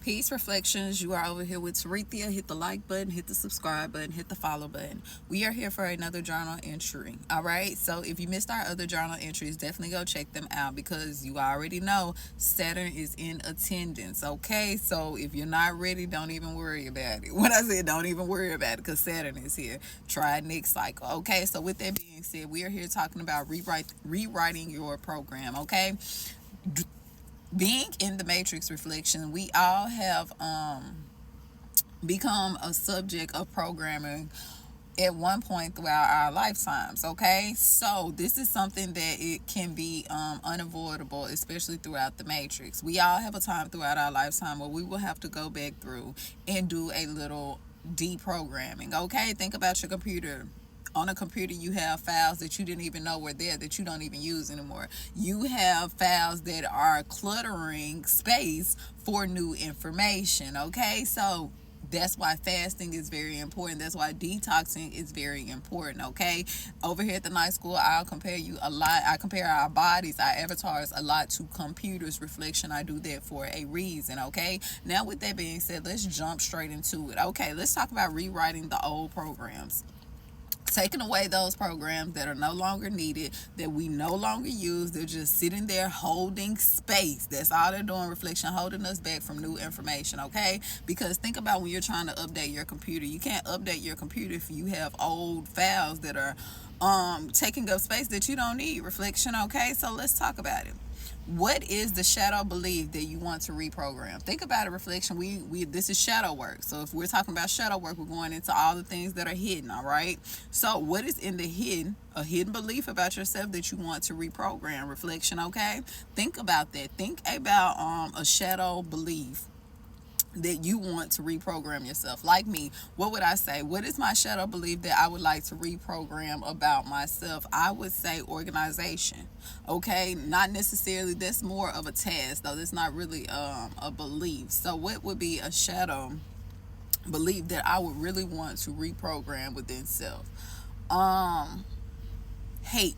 Peace Reflections, you are over here with Tarithia. Hit the like button, hit the subscribe button, hit the follow button. We are here for another journal entry. All right. So if you missed our other journal entries, definitely go check them out because you already know Saturn is in attendance. Okay. So if you're not ready, don't even worry about it. When I said don't even worry about it, because Saturn is here. Try it next cycle. Okay. So with that being said, we are here talking about rewriting your program. Okay. Being in the matrix reflection, we all have become a subject of programming at one point throughout our lifetimes. Okay, so this is something that it can be unavoidable, especially throughout the matrix. We all have a time throughout our lifetime where we will have to go back through and do a little deprogramming. Okay, think about your computer. On a computer, you have files that you didn't even know were there, that you don't even use anymore. You have files that are cluttering space for new information. Okay, so that's why fasting is very important. That's why detoxing is very important. Okay, over here at the night school, I'll compare you a lot. I compare our bodies, our avatars, a lot to computers. Reflection, I do that for a reason. Okay, now with that being said, let's jump straight into it. Okay, let's talk about rewriting the old programs, taking away those programs that are no longer needed, that we no longer use. They're just sitting there holding space. That's all they're doing. Reflection, holding us back from new information. Okay, because think about when you're trying to update your computer. You can't update your computer if you have old files that are taking up space that you don't need. Reflection. Okay, so let's talk about it. What is the shadow belief that you want to reprogram? Think about it. Reflection. We this is shadow work. So if we're talking about shadow work, we're going into all the things that are hidden. All right. So what is in the hidden? A hidden belief about yourself that you want to reprogram. Reflection. Okay. Think about that. Think about a shadow belief that you want to reprogram yourself. Like me, what would I say? What is my shadow belief that I would like to reprogram about myself? I would say organization. Okay, not necessarily, that's more of a task though. That's not really a belief. So what would be a shadow belief that I would really want to reprogram within self? Hate.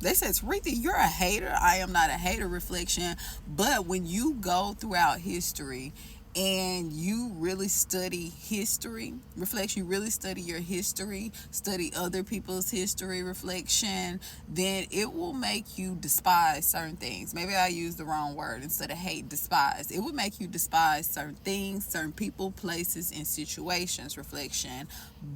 They said, Rita, you're a hater. I am not a hater. Reflection. But when you go throughout history and you really study history, reflection, you really study your history, study other people's history, reflection, then it will make you despise certain things. Maybe I used the wrong word instead of hate, despise. It would make you despise certain things, certain people, places, and situations, reflection.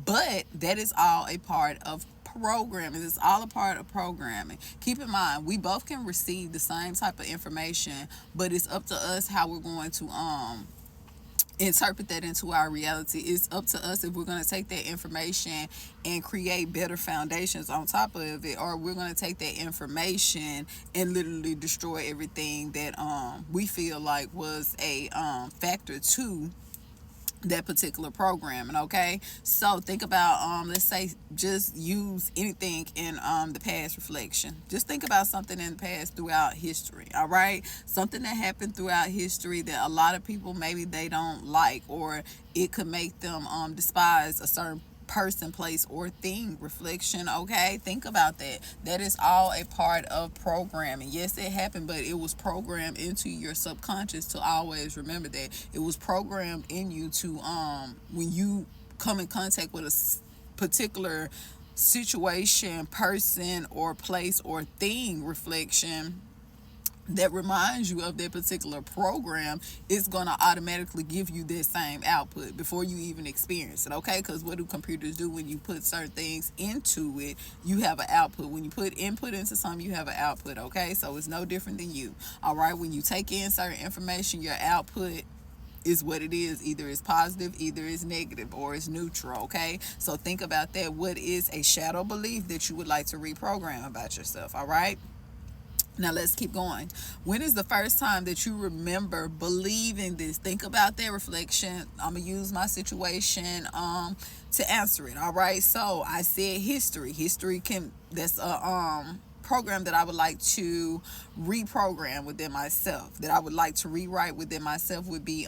But that is all a part of programming. It's all a part of programming. Keep in mind, we both can receive the same type of information, but it's up to us how we're going to interpret that into our reality. It's up to us if we're going to take that information and create better foundations on top of it, or we're going to take that information and literally destroy everything that we feel like was a factor to that particular programming. Okay, so think about let's say, just use anything in the past. Reflection, just think about something in the past throughout history. All right, something that happened throughout history that a lot of people maybe they don't like, or it could make them despise a certain person, place, or thing. Reflection. Okay, think about that. That is all a part of programming. Yes, it happened, but it was programmed into your subconscious to always remember that. It was programmed in you to when you come in contact with a particular situation, person, or place, or thing. Reflection, that reminds you of that particular program, is going to automatically give you that same output before you even experience it. Okay, because what do computers do? When you put certain things into it, you have an output. When you put input into something, you have an output. Okay, so it's no different than you. All right, when you take in certain information, your output is what it is. Either it's positive, either it's negative, or it's neutral. Okay, so think about that. What is a shadow belief that you would like to reprogram about yourself? All right, now let's keep going. When is the first time that you remember believing this? Think about that. Reflection. I'm gonna use my situation to answer it. All right. So I said history. History can, that's a program that I would like to reprogram within myself. That I would like to rewrite within myself would be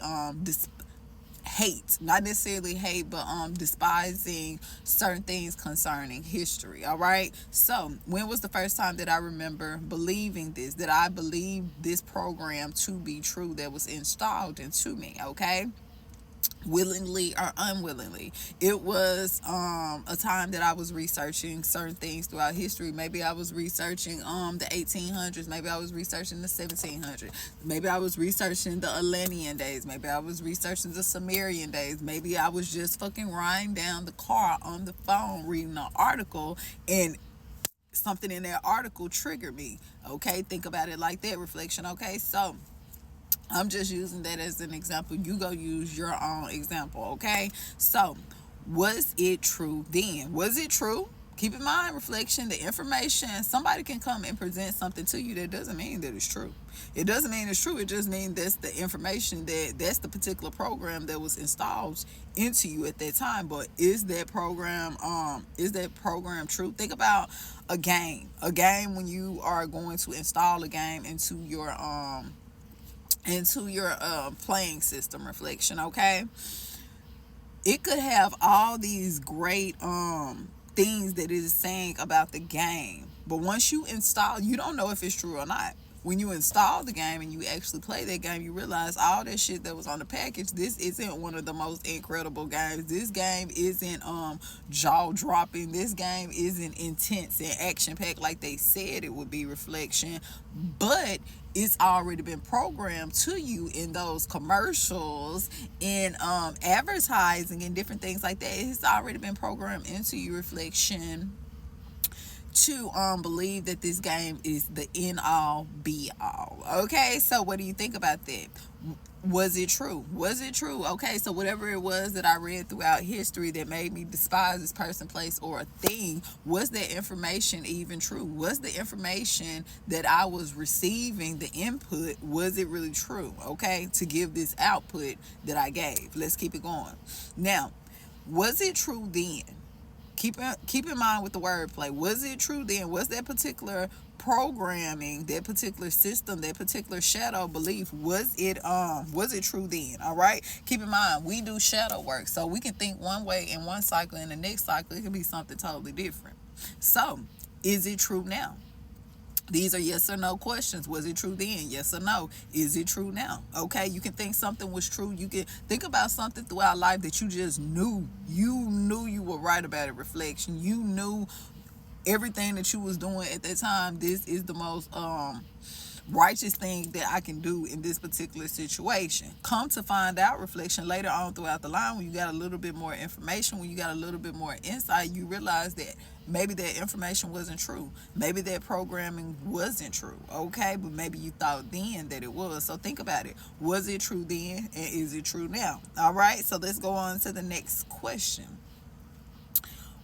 hate, not necessarily hate, but despising certain things concerning history. All right, so when was the first time that I remember believing this, that I believed this program to be true that was installed into me? Okay, willingly or unwillingly. It was a time that I was researching certain things throughout history. Maybe I was researching the 1800s, maybe I was researching the 1700s, maybe I was researching the Atlantean days, maybe I was researching the Sumerian days, maybe I was just fucking riding down the car on the phone reading an article, and something in that article triggered me. Okay, think about it like that, reflection. Okay, so I'm just using that as an example. You go use your own example, okay? So, was it true then? Was it true? Keep in mind, reflection, the information, somebody can come and present something to you that doesn't mean that it's true. It doesn't mean it's true. It just means that's the information, that's the particular program that was installed into you at that time. But is that program true? Think about a game. A game, when you are going to install a game into your playing system, reflection. Okay, it could have all these great things that it is saying about the game, but once you install, you don't know if it's true or not. When you install the game and you actually play that game, you realize all that shit that was on the package, this isn't one of the most incredible games. This game isn't jaw dropping. This game isn't intense and action packed like they said it would be, reflection. But it's already been programmed to you in those commercials, in advertising and different things like that. It's already been programmed into you, reflection, to believe that this game is the end all be all. Okay, so what do you think about that? Was it true? Was it true? Okay, so whatever it was that I read throughout history that made me despise this person, place, or a thing, was that information even true? Was the information that I was receiving, the input, was it really true? Okay, to give this output that I gave. Let's keep it going. Now, was it true then? Keep in mind with the wordplay. Was it true then? Was that particular programming, that particular system, that particular shadow belief, was it true then? All right. Keep in mind, we do shadow work, so we can think one way in one cycle, and the next cycle it can be something totally different. So, is it true now? These are yes or no questions. Was it true then? Yes or no. Is it true now? Okay, you can think something was true. You can think about something throughout life that you just knew. You knew you were right about it, reflection. You knew everything that you was doing at that time. This is the most righteous thing that I can do in this particular situation. Come to find out, reflection, later on throughout the line, when you got a little bit more information, when you got a little bit more insight, you realize that maybe that information wasn't true. Maybe that programming wasn't true. Okay, but maybe you thought then that it was. So think about it. Was it true then, and is it true now? All right, so let's go on to the next question.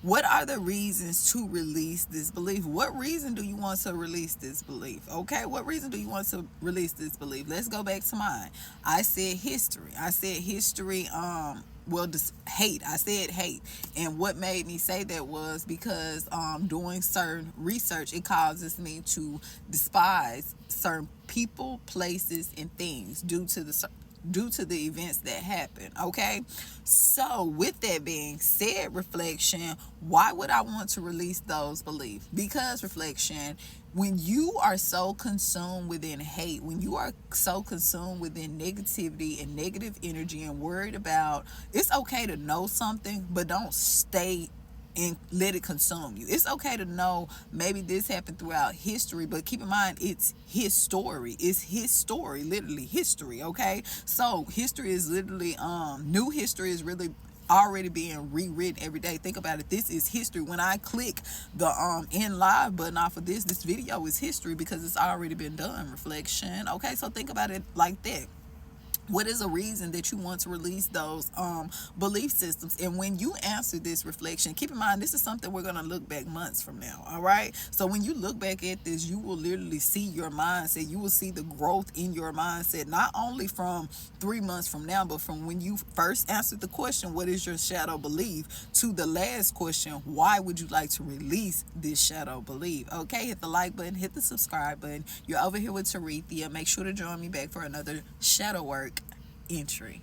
What are the reasons to release this belief? What reason do you want to release this belief? Okay, what reason do you want to release this belief? Let's go back to mine. I said history. Hate. I said hate. And what made me say that was because doing certain research, it causes me to despise certain people, places, and things due to the events that happen. Okay, so with that being said, reflection, why would I want to release those beliefs? Because, reflection, when you are so consumed within hate, when you are so consumed within negativity and negative energy and worried about, it's okay to know something, but don't stay and let it consume you. It's okay to know maybe this happened throughout history, but keep in mind, it's his story. It's his story, literally history. Okay, so history is literally new history is really already being rewritten every day. Think about it. This is history. When I click the end live button off of this video is history because it's already been done, reflection. Okay, so think about it like that. What is a reason that you want to release those belief systems? And when you answer this, reflection, keep in mind, this is something we're going to look back months from now. All right. So when you look back at this, you will literally see your mindset. You will see the growth in your mindset, not only from 3 months from now, but from when you first answered the question, what is your shadow belief, to the last question, why would you like to release this shadow belief? Okay. Hit the like button, hit the subscribe button. You're over here with Tarethia. Make sure to join me back for another shadow work entry.